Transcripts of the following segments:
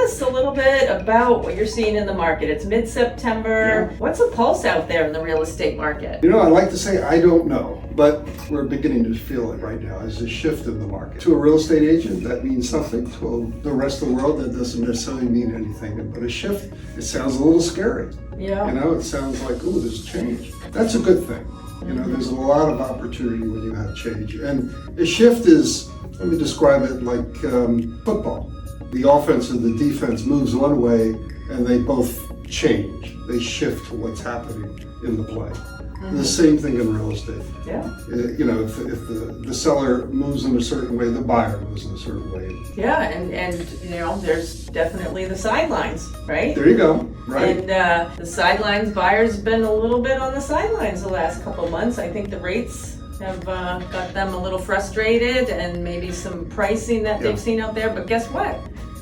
us a little bit about what you're seeing in the market. It's mid-September. Yeah. What's the pulse out there in the real estate market? You know, I like to say I don't know, but we're beginning to feel it right now as a shift in the market. To a real estate agent, that means something. To the rest of the world, that doesn't necessarily mean anything. But a shift, it sounds a little scary. Yeah. You know, it sounds like, ooh, there's change. That's a good thing. You know, there's a lot of opportunity when you have change. And a shift is, let me describe it like football. The offense and the defense moves one way and they both change. They shift to what's happening in the play. The same thing in real estate. Yeah. You know, if the seller moves in a certain way, the buyer moves in a certain way. Yeah, and you know, there's definitely the sidelines, right? There you go, right? And the sidelines buyers have been a little bit on the sidelines the last couple of months. I think the rates have got them a little frustrated, and maybe some pricing that they've seen out there. But guess what?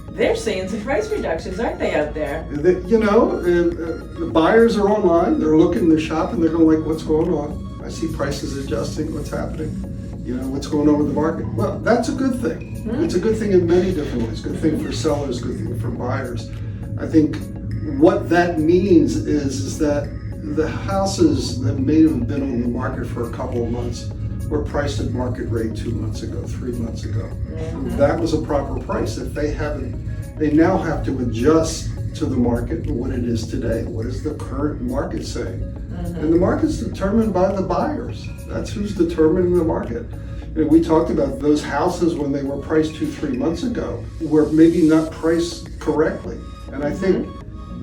They're seeing some price reductions, aren't they, out there? You know, the buyers are online, they're looking, they're shopping, they're going like, what's going on? I see prices adjusting, what's happening? You know, what's going on with the market? Well, that's a good thing. It's a good thing in many different ways. Good thing for sellers, good thing for buyers. I think what that means is that the houses that may have been on the market for a couple of months were priced at market rate 2 months ago, 3 months ago. That was a proper price. If they haven't, they now have to adjust to the market and what it is today. What is the current market saying? And the market's determined by the buyers. That's who's determining the market. And we talked about those houses when they were priced 2-3 months ago were maybe not priced correctly. And I think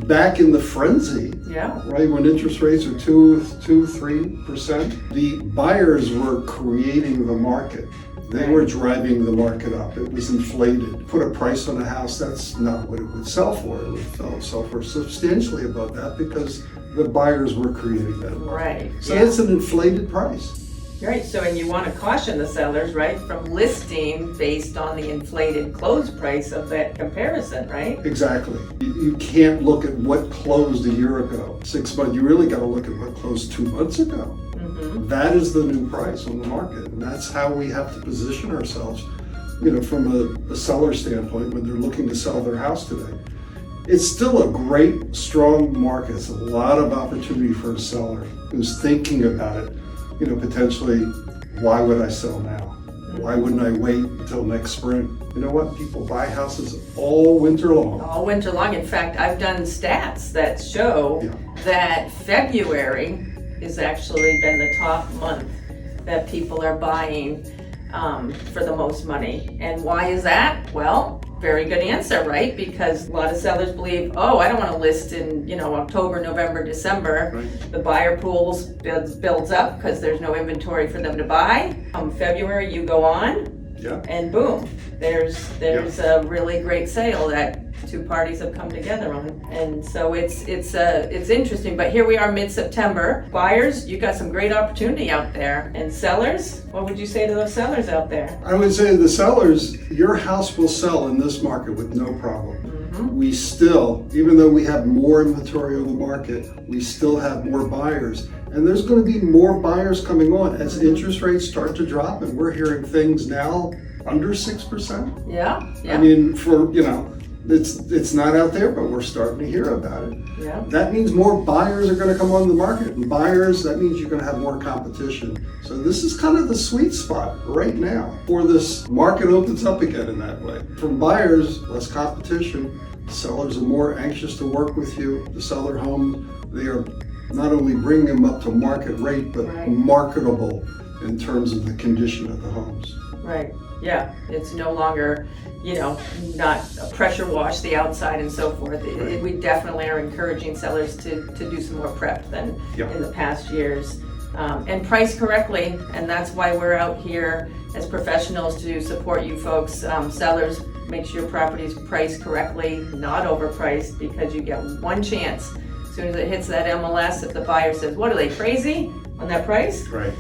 back in the frenzy, right, when interest rates are 2-3%, the buyers were creating the market. They were driving the market up. It was inflated. Put a price on a house, that's not what it would sell for. It would sell for substantially above that because the buyers were creating that market. Right. So it's an inflated price. Right, so and you want to caution the sellers, right, from listing based on the inflated close price of that comparison, right? Exactly. You can't look at what closed a year ago, 6 months. You really got to look at what closed 2 months ago. That is the new price on the market, and that's how we have to position ourselves, you know, from a seller standpoint when they're looking to sell their house today. It's still a great, strong market. It's a lot of opportunity for a seller who's thinking about it. You know, potentially, why would I sell now? Why wouldn't I wait until next spring? You know what? People buy houses all winter long. All winter long. In fact, I've done stats that show that February has actually been the top month that people are buying for the most money. And why is that? Well, very good answer, right? Because a lot of sellers believe, oh, I don't want to list in, you know, October, November, December. Right. The buyer pools builds up because there's no inventory for them to buy. February, you go on, and boom, there's a really great sale that two parties have come together on. And so it's interesting. But here we are, mid-September. Buyers, you got some great opportunity out there. And sellers, what would you say to those sellers out there? I would say to the sellers, your house will sell in this market with no problem. We still, even though we have more inventory on the market, we still have more buyers. And there's going to be more buyers coming on as interest rates start to drop. And we're hearing things now under 6%. Yeah. I mean, for, you know, it's not out there, but we're starting to hear about it. Yeah. That means more buyers are going to come on the market. And buyers, that means you're going to have more competition. So this is kind of the sweet spot right now before this market opens up again in that way. From buyers, less competition. Sellers are more anxious to work with you to sell their home. They are not only bringing them up to market rate, but marketable in terms of the condition of the homes. Right. Yeah. It's no longer, you know, not pressure wash the outside and so forth. We definitely are encouraging sellers to do some more prep than in the past years. And price correctly. And that's why we're out here as professionals to support you folks. Sellers, make sure your property is priced correctly, not overpriced, because you get one chance. As soon as it hits that MLS, if the buyer says, what are they, crazy on that price? Right.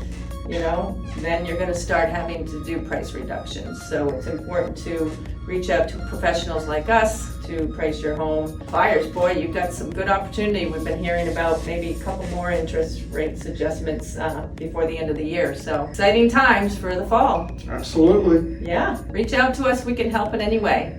You know, then you're going to start having to do price reductions. So it's important to reach out to professionals like us to price your home. Buyers, boy, you've got some good opportunity. We've been hearing about maybe a couple more interest rates adjustments before the end of the year. So exciting times for the fall. Absolutely. Yeah, reach out to us. We can help in any way.